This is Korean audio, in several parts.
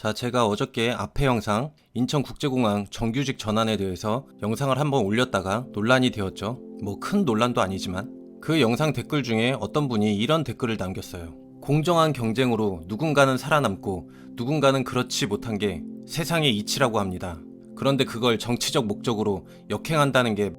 자, 제가 어저께 앞에 영상 인천국제공항 정규직 전환에 대해서 영상을 한번 올렸다가 논란이 되었죠. 뭐 큰 논란도 아니지만 그 영상 댓글 중에 어떤 분이 이런 댓글을 남겼어요. 공정한 경쟁으로 누군가는 살아남고 누군가는 그렇지 못한 게 세상의 이치라고 합니다. 그런데 그걸 정치적 목적으로 역행한다는 게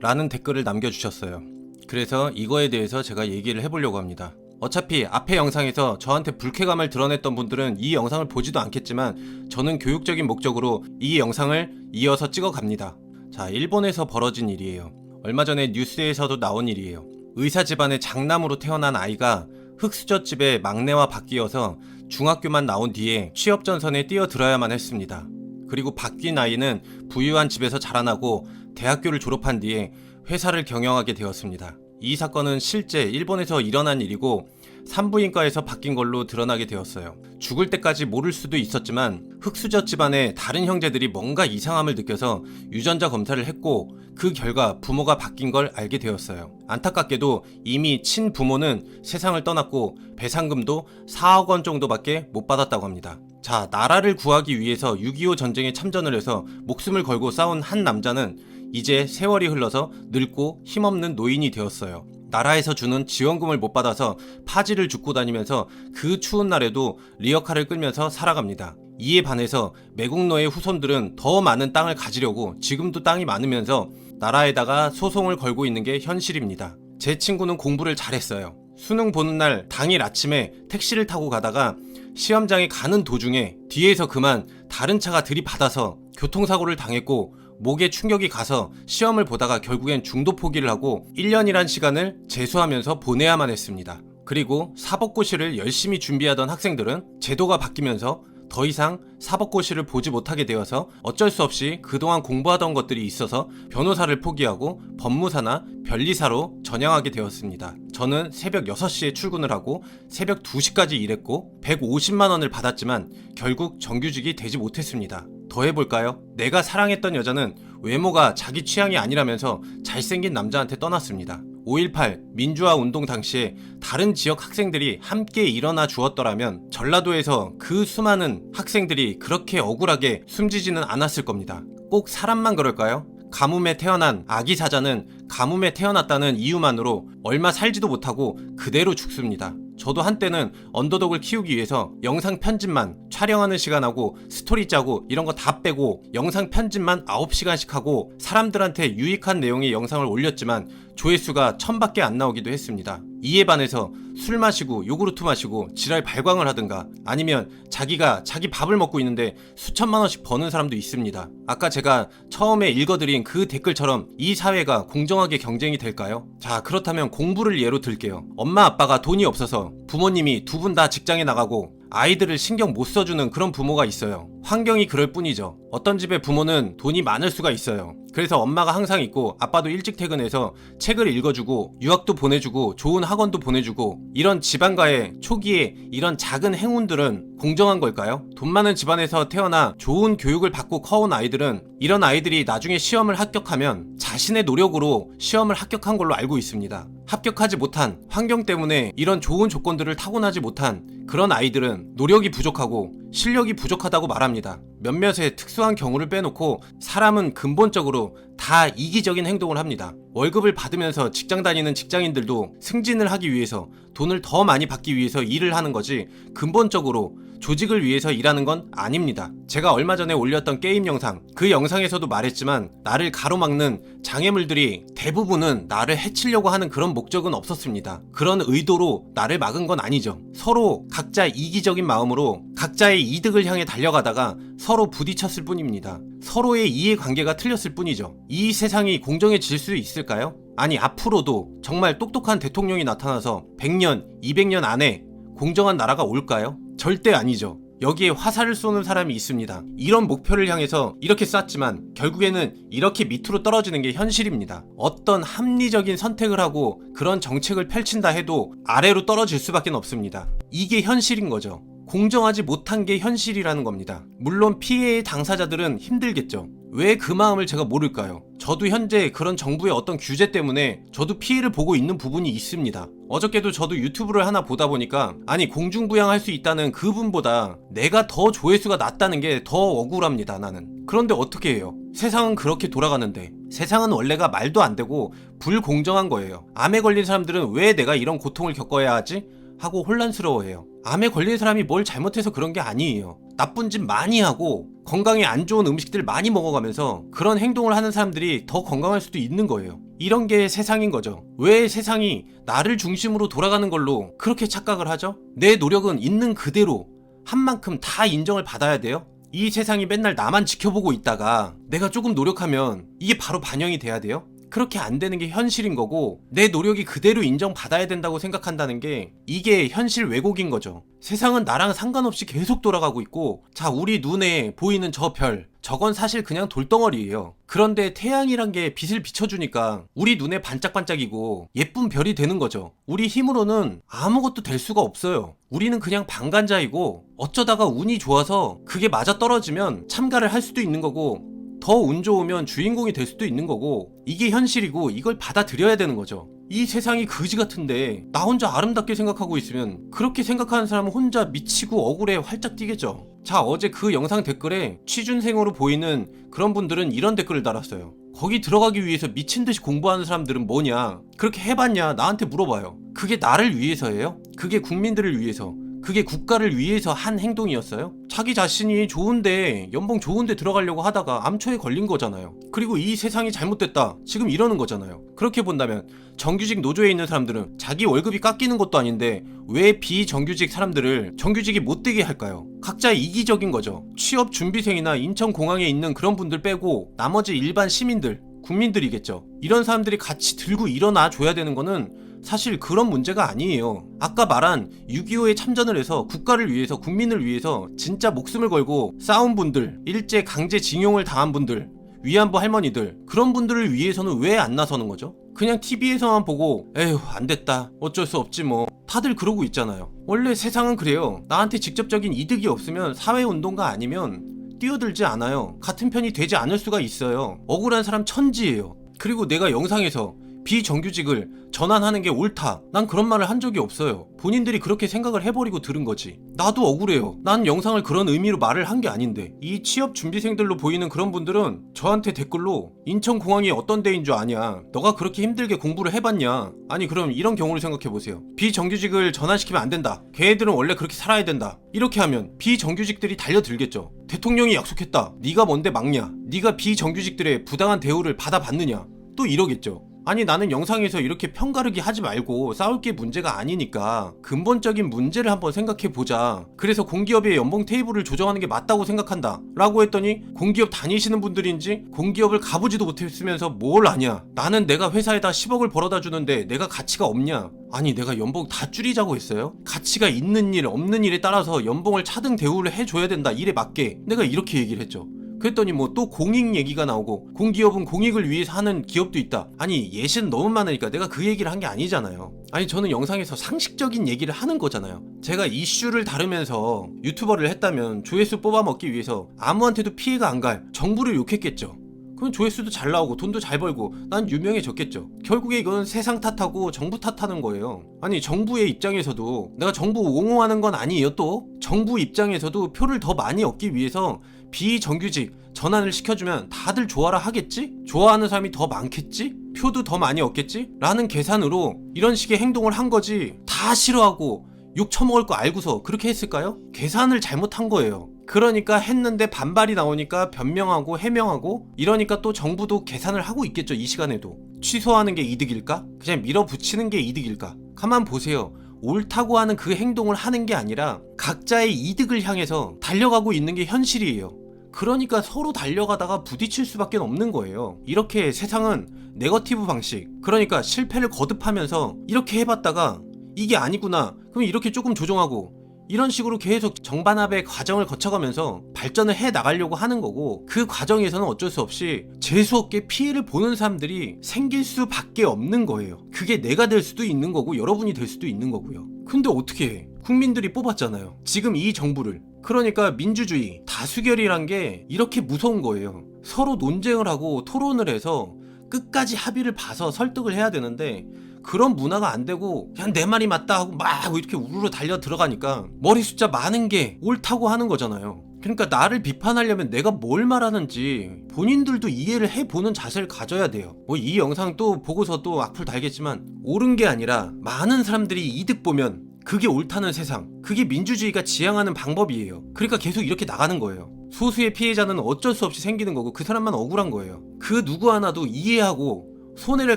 라는 댓글을 남겨주셨어요. 그래서 이거에 대해서 제가 얘기를 해보려고 합니다. 어차피 앞에 영상에서 저한테 불쾌감을 드러냈던 분들은 이 영상을 보지도 않겠지만 저는 교육적인 목적으로 이 영상을 이어서 찍어갑니다. 자, 일본에서 벌어진 일이에요. 얼마 전에 뉴스에서도 나온 일이에요. 의사 집안의 장남으로 태어난 아이가 흙수저집의 막내와 바뀌어서 중학교만 나온 뒤에 취업 전선에 뛰어들어야만 했습니다. 그리고 바뀐 아이는 부유한 집에서 자라나고 대학교를 졸업한 뒤에 회사를 경영하게 되었습니다. 이 사건은 실제 일본에서 일어난 일이고 산부인과에서 바뀐 걸로 드러나게 되었어요. 죽을 때까지 모를 수도 있었지만 흙수저 집안의 다른 형제들이 뭔가 이상함을 느껴서 유전자 검사를 했고 그 결과 부모가 바뀐 걸 알게 되었어요. 안타깝게도 이미 친부모는 세상을 떠났고 배상금도 4억 원 정도밖에 못 받았다고 합니다. 자, 나라를 구하기 위해서 6.25 전쟁에 참전을 해서 목숨을 걸고 싸운 한 남자는 이제 세월이 흘러서 늙고 힘없는 노인이 되었어요. 나라에서 주는 지원금을 못 받아서 파지를 줍고 다니면서 그 추운 날에도 리어카를 끌면서 살아갑니다. 이에 반해서 매국노의 후손들은 더 많은 땅을 가지려고 지금도 땅이 많으면서 나라에다가 소송을 걸고 있는 게 현실입니다. 제 친구는 공부를 잘했어요. 수능 보는 날 당일 아침에 택시를 타고 가다가 시험장에 가는 도중에 뒤에서 그만 다른 차가 들이받아서 교통사고를 당했고 목에 충격이 가서 시험을 보다가 결국엔 중도 포기를 하고 1년이란 시간을 재수하면서 보내야만 했습니다. 그리고 사법고시를 열심히 준비하던 학생들은 제도가 바뀌면서 더 이상 사법고시를 보지 못하게 되어서 어쩔 수 없이 그동안 공부하던 것들이 있어서 변호사를 포기하고 법무사나 변리사로 전향하게 되었습니다. 저는 새벽 6시에 출근을 하고 새벽 2시까지 일했고 150만 원을 받았지만 결국 정규직이 되지 못했습니다. 더 해볼까요? 내가 사랑했던 여자는 외모가 자기 취향이 아니라면서 잘생긴 남자한테 떠났습니다. 5.18 민주화 운동 당시에 다른 지역 학생들이 함께 일어나 주었더라면 전라도에서 그 수많은 학생들이 그렇게 억울하게 숨지지는 않았을 겁니다. 꼭 사람만 그럴까요? 가뭄에 태어난 아기 사자는 가뭄에 태어났다는 이유만으로 얼마 살지도 못하고 그대로 죽습니다. 저도 한때는 언더독을 키우기 위해서 영상 편집만 촬영하는 시간하고 스토리 짜고 이런 거 다 빼고 영상 편집만 9시간씩 하고 사람들한테 유익한 내용의 영상을 올렸지만 조회수가 1000밖에 안 나오기도 했습니다. 이에 반해서 술 마시고 요구르트 마시고 지랄 발광을 하든가 아니면 자기가 자기 밥을 먹고 있는데 수천만 원씩 버는 사람도 있습니다. 아까 제가 처음에 읽어드린 그 댓글처럼 이 사회가 공정하게 경쟁이 될까요? 자, 그렇다면 공부를 예로 들게요. 엄마 아빠가 돈이 없어서 부모님이 두 분 다 직장에 나가고 아이들을 신경 못 써주는 그런 부모가 있어요. 환경이 그럴 뿐이죠. 어떤 집의 부모는 돈이 많을 수가 있어요. 그래서 엄마가 항상 있고 아빠도 일찍 퇴근해서 책을 읽어주고 유학도 보내주고 좋은 학원도 보내주고 이런 집안과의 초기에 이런 작은 행운들은 공정한 걸까요? 돈 많은 집안에서 태어나 좋은 교육을 받고 커온 아이들은 이런 아이들이 나중에 시험을 합격하면 자신의 노력으로 시험을 합격한 걸로 알고 있습니다. 합격하지 못한 환경 때문에 이런 좋은 조건들을 타고나지 못한 그런 아이들은 노력이 부족하고 실력이 부족하다고 말합니다. 몇몇의 특수한 경우를 빼놓고 사람은 근본적으로 다 이기적인 행동을 합니다. 월급을 받으면서 직장 다니는 직장인들도 승진을 하기 위해서 돈을 더 많이 받기 위해서 일을 하는 거지 근본적으로 조직을 위해서 일하는 건 아닙니다. 제가 얼마 전에 올렸던 게임 영상, 그 영상에서도 말했지만 나를 가로막는 장애물들이 대부분은 나를 해치려고 하는 그런 목적은 없었습니다. 그런 의도로 나를 막은 건 아니죠. 서로 각자 이기적인 마음으로 각자의 이득을 향해 달려가다가 서로 부딪혔을 뿐입니다. 서로의 이해관계가 틀렸을 뿐이죠. 이 세상이 공정해질 수 있을까요? 아니, 앞으로도 정말 똑똑한 대통령이 나타나서 100년, 200년 안에 공정한 나라가 올까요? 절대 아니죠. 여기에 화살을 쏘는 사람이 있습니다. 이런 목표를 향해서 이렇게 쐈지만 결국에는 이렇게 밑으로 떨어지는 게 현실입니다. 어떤 합리적인 선택을 하고 그런 정책을 펼친다 해도 아래로 떨어질 수밖에 없습니다. 이게 현실인 거죠. 공정하지 못한 게 현실이라는 겁니다. 물론 피해의 당사자들은 힘들겠죠. 왜 그 마음을 제가 모를까요? 저도 현재 그런 정부의 어떤 규제 때문에 저도 피해를 보고 있는 부분이 있습니다. 어저께도 저도 유튜브를 하나 보다 보니까 아니 공중부양할 수 있다는 그분보다 내가 더 조회수가 낮다는 게 더 억울합니다. 나는. 그런데 어떻게 해요? 세상은 그렇게 돌아가는데 세상은 원래가 말도 안 되고 불공정한 거예요. 암에 걸린 사람들은 왜 내가 이런 고통을 겪어야 하지? 하고 혼란스러워해요. 암에 걸린 사람이 뭘 잘못해서 그런 게 아니에요. 나쁜 짓 많이 하고 건강에 안 좋은 음식들 많이 먹어가면서 그런 행동을 하는 사람들이 더 건강할 수도 있는 거예요. 이런 게 세상인 거죠. 왜 세상이 나를 중심으로 돌아가는 걸로 그렇게 착각을 하죠? 내 노력은 있는 그대로 한 만큼 다 인정을 받아야 돼요? 이 세상이 맨날 나만 지켜보고 있다가 내가 조금 노력하면 이게 바로 반영이 돼야 돼요? 그렇게 안 되는 게 현실인 거고 내 노력이 그대로 인정받아야 된다고 생각한다는 게 이게 현실 왜곡인 거죠. 세상은 나랑 상관없이 계속 돌아가고 있고 자 우리 눈에 보이는 저 별 저건 사실 그냥 돌덩어리예요. 그런데 태양이란 게 빛을 비춰주니까 우리 눈에 반짝반짝이고 예쁜 별이 되는 거죠. 우리 힘으로는 아무것도 될 수가 없어요. 우리는 그냥 방관자이고 어쩌다가 운이 좋아서 그게 맞아 떨어지면 참가를 할 수도 있는 거고 더 운 좋으면 주인공이 될 수도 있는 거고 이게 현실이고 이걸 받아들여야 되는 거죠. 이 세상이 그지 같은데 나 혼자 아름답게 생각하고 있으면 그렇게 생각하는 사람은 혼자 미치고 억울해 활짝 뛰겠죠. 자 어제 그 영상 댓글에 취준생으로 보이는 그런 분들은 이런 댓글을 달았어요. 거기 들어가기 위해서 미친듯이 공부하는 사람들은 뭐냐 그렇게 해봤냐 나한테 물어봐요. 그게 나를 위해서예요? 그게 국민들을 위해서 그게 국가를 위해서 한 행동이었어요? 자기 자신이 좋은데 연봉 좋은데 들어가려고 하다가 암초에 걸린 거잖아요. 그리고 이 세상이 잘못됐다 지금 이러는 거잖아요. 그렇게 본다면 정규직 노조에 있는 사람들은 자기 월급이 깎이는 것도 아닌데 왜 비정규직 사람들을 정규직이 못 되게 할까요? 각자 이기적인 거죠. 취업 준비생이나 인천공항에 있는 그런 분들 빼고 나머지 일반 시민들 국민들이겠죠. 이런 사람들이 같이 들고 일어나 줘야 되는 거는 사실 그런 문제가 아니에요. 아까 말한 6.25에 참전을 해서 국가를 위해서 국민을 위해서 진짜 목숨을 걸고 싸운 분들, 일제 강제징용을 당한 분들, 위안부 할머니들 그런 분들을 위해서는 왜 안 나서는 거죠? 그냥 TV에서만 보고 에휴 안 됐다 어쩔 수 없지 뭐 다들 그러고 있잖아요. 원래 세상은 그래요. 나한테 직접적인 이득이 없으면 사회운동가 아니면 뛰어들지 않아요. 같은 편이 되지 않을 수가 있어요. 억울한 사람 천지예요. 그리고 내가 영상에서 비정규직을 전환하는 게 옳다 난 그런 말을 한 적이 없어요. 본인들이 그렇게 생각을 해버리고 들은 거지. 나도 억울해요. 난 영상을 그런 의미로 말을 한 게 아닌데 이 취업 준비생들로 보이는 그런 분들은 저한테 댓글로 인천공항이 어떤 데인 줄 아냐 너가 그렇게 힘들게 공부를 해봤냐 아니 그럼 이런 경우를 생각해보세요. 비정규직을 전환시키면 안 된다 걔네들은 원래 그렇게 살아야 된다 이렇게 하면 비정규직들이 달려들겠죠. 대통령이 약속했다 네가 뭔데 막냐 네가 비정규직들의 부당한 대우를 받아봤느냐 또 이러겠죠. 아니 나는 영상에서 이렇게 편가르기 하지 말고 싸울 게 문제가 아니니까 근본적인 문제를 한번 생각해보자. 그래서 공기업의 연봉 테이블을 조정하는 게 맞다고 생각한다 라고 했더니 공기업 다니시는 분들인지 공기업을 가보지도 못했으면서 뭘 아냐 나는 내가 회사에다 10억을 벌어다 주는데 내가 가치가 없냐 아니 내가 연봉 다 줄이자고 했어요? 가치가 있는 일 없는 일에 따라서 연봉을 차등 대우를 해줘야 된다 일에 맞게 내가 이렇게 얘기를 했죠. 그랬더니 뭐 또 공익 얘기가 나오고 공기업은 공익을 위해서 하는 기업도 있다. 아니 예시는 너무 많으니까 내가 그 얘기를 한 게 아니잖아요. 아니 저는 영상에서 상식적인 얘기를 하는 거잖아요. 제가 이슈를 다루면서 유튜버를 했다면 조회수 뽑아먹기 위해서 아무한테도 피해가 안 갈 정부를 욕했겠죠. 그럼 조회수도 잘 나오고 돈도 잘 벌고 난 유명해졌겠죠. 결국에 이건 세상 탓하고 정부 탓하는 거예요. 아니 정부의 입장에서도 내가 정부 옹호하는 건 아니에요. 또 정부 입장에서도 표를 더 많이 얻기 위해서 비정규직 전환을 시켜주면 다들 좋아라 하겠지? 좋아하는 사람이 더 많겠지? 표도 더 많이 얻겠지? 라는 계산으로 이런 식의 행동을 한 거지. 다 싫어하고 욕 처먹을 거 알고서 그렇게 했을까요? 계산을 잘못한 거예요. 그러니까 했는데 반발이 나오니까 변명하고 해명하고 이러니까 또 정부도 계산을 하고 있겠죠. 이 시간에도 취소하는 게 이득일까? 그냥 밀어붙이는 게 이득일까? 가만 보세요. 옳다고 하는 그 행동을 하는 게 아니라 각자의 이득을 향해서 달려가고 있는 게 현실이에요. 그러니까 서로 달려가다가 부딪힐 수밖에 없는 거예요. 이렇게 세상은 네거티브 방식, 그러니까 실패를 거듭하면서 이렇게 해봤다가 이게 아니구나 그럼 이렇게 조금 조정하고 이런 식으로 계속 정반합의 과정을 거쳐가면서 발전을 해 나가려고 하는 거고 그 과정에서는 어쩔 수 없이 재수없게 피해를 보는 사람들이 생길 수밖에 없는 거예요. 그게 내가 될 수도 있는 거고 여러분이 될 수도 있는 거고요. 근데 어떻게 해? 국민들이 뽑았잖아요. 지금 이 정부를. 그러니까 민주주의, 다수결이란 게 이렇게 무서운 거예요. 서로 논쟁을 하고 토론을 해서 끝까지 합의를 봐서 설득을 해야 되는데 그런 문화가 안 되고 그냥 내 말이 맞다 하고 막 이렇게 우르르 달려 들어가니까 머리 숫자 많은 게 옳다고 하는 거잖아요. 그러니까 나를 비판하려면 내가 뭘 말하는지 본인들도 이해를 해보는 자세를 가져야 돼요. 뭐 이 영상 또 보고서 또 악플 달겠지만 옳은 게 아니라 많은 사람들이 이득 보면 그게 옳다는 세상, 그게 민주주의가 지향하는 방법이에요. 그러니까 계속 이렇게 나가는 거예요. 소수의 피해자는 어쩔 수 없이 생기는 거고 그 사람만 억울한 거예요. 그 누구 하나도 이해하고 손해를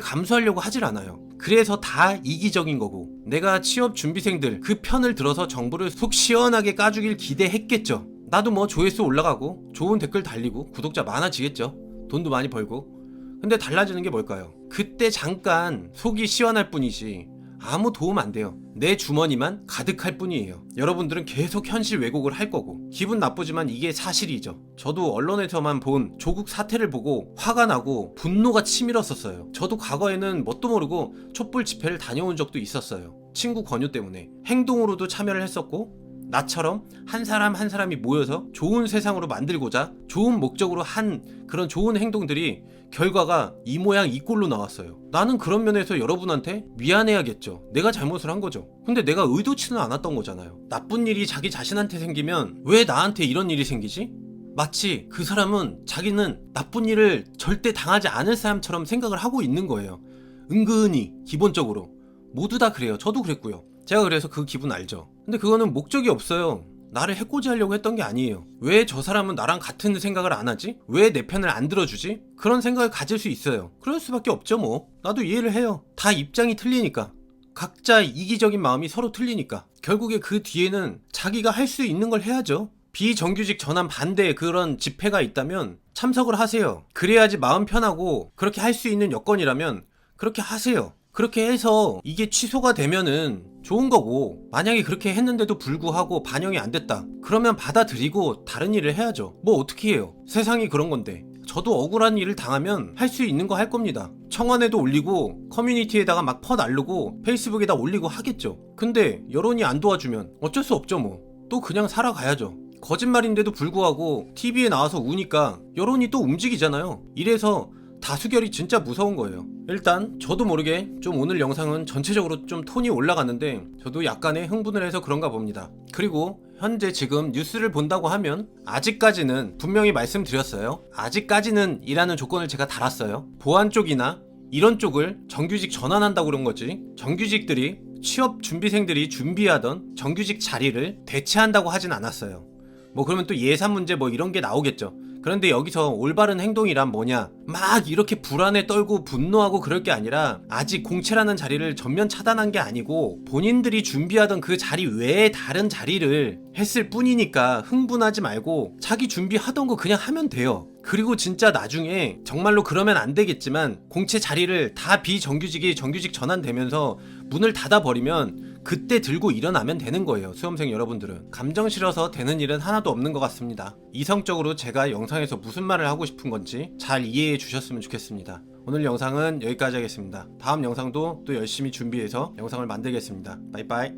감수하려고 하질 않아요. 그래서 다 이기적인 거고, 내가 취업 준비생들 그 편을 들어서 정부를 속 시원하게 까주길 기대했겠죠. 나도 뭐 조회수 올라가고 좋은 댓글 달리고 구독자 많아지겠죠. 돈도 많이 벌고. 근데 달라지는 게 뭘까요? 그때 잠깐 속이 시원할 뿐이지 아무 도움 안 돼요. 내 주머니만 가득할 뿐이에요. 여러분들은 계속 현실 왜곡을 할 거고, 기분 나쁘지만 이게 사실이죠. 저도 언론에서만 본 조국 사태를 보고 화가 나고 분노가 치밀었었어요. 저도 과거에는 뭣도 모르고 촛불 집회를 다녀온 적도 있었어요. 친구 권유 때문에. 행동으로도 참여를 했었고, 나처럼 한 사람 한 사람이 모여서 좋은 세상으로 만들고자 좋은 목적으로 한 그런 좋은 행동들이 결과가 이 모양 이 꼴로 나왔어요. 나는 그런 면에서 여러분한테 미안해야겠죠. 내가 잘못을 한 거죠. 근데 내가 의도치는 않았던 거잖아요. 나쁜 일이 자기 자신한테 생기면 왜 나한테 이런 일이 생기지? 마치 그 사람은 자기는 나쁜 일을 절대 당하지 않을 사람처럼 생각을 하고 있는 거예요. 은근히 기본적으로 모두 다 그래요. 저도 그랬고요. 제가 그래서 그 기분 알죠. 근데 그거는 목적이 없어요. 나를 해코지하려고 했던 게 아니에요. 왜 저 사람은 나랑 같은 생각을 안 하지? 왜 내 편을 안 들어주지? 그런 생각을 가질 수 있어요. 그럴 수밖에 없죠 뭐. 나도 이해를 해요. 다 입장이 틀리니까. 각자 이기적인 마음이 서로 틀리니까. 결국에 그 뒤에는 자기가 할 수 있는 걸 해야죠. 비정규직 전환 반대 그런 집회가 있다면 참석을 하세요. 그래야지 마음 편하고, 그렇게 할 수 있는 여건이라면 그렇게 하세요. 그렇게 해서 이게 취소가 되면은 좋은 거고, 만약에 그렇게 했는데도 불구하고 반영이 안 됐다 그러면 받아들이고 다른 일을 해야죠. 뭐 어떻게 해요. 세상이 그런 건데. 저도 억울한 일을 당하면 할 수 있는 거 할 겁니다. 청와대도 올리고 커뮤니티에다가 막 퍼날르고 페이스북에다 올리고 하겠죠. 근데 여론이 안 도와주면 어쩔 수 없죠 뭐. 또 그냥 살아가야죠. 거짓말인데도 불구하고 TV에 나와서 우니까 여론이 또 움직이잖아요. 이래서 다수결이 진짜 무서운 거예요. 일단 저도 모르게 좀 오늘 영상은 전체적으로 좀 톤이 올라갔는데 저도 약간의 흥분을 해서 그런가 봅니다. 그리고 현재 지금 뉴스를 본다고 하면 아직까지는 분명히 말씀드렸어요. 아직까지는 이라는 조건을 제가 달았어요. 보안 쪽이나 이런 쪽을 정규직 전환한다고 그런 거지, 정규직들이 취업 준비생들이 준비하던 정규직 자리를 대체한다고 하진 않았어요. 뭐 그러면 또 예산 문제 뭐 이런 게 나오겠죠. 그런데 여기서 올바른 행동이란 뭐냐, 막 이렇게 불안에 떨고 분노하고 그럴 게 아니라 아직 공채라는 자리를 전면 차단한 게 아니고 본인들이 준비하던 그 자리 외에 다른 자리를 했을 뿐이니까 흥분하지 말고 자기 준비하던 거 그냥 하면 돼요. 그리고 진짜 나중에 정말로 그러면 안 되겠지만 공채 자리를 다 비정규직이 정규직 전환되면서 문을 닫아버리면 그때 들고 일어나면 되는 거예요. 수험생 여러분들은 감정 실어서 되는 일은 하나도 없는 것 같습니다. 이성적으로 제가 영상에서 무슨 말을 하고 싶은 건지 잘 이해해 주셨으면 좋겠습니다. 오늘 영상은 여기까지 하겠습니다. 다음 영상도 또 열심히 준비해서 영상을 만들겠습니다. 빠이빠이.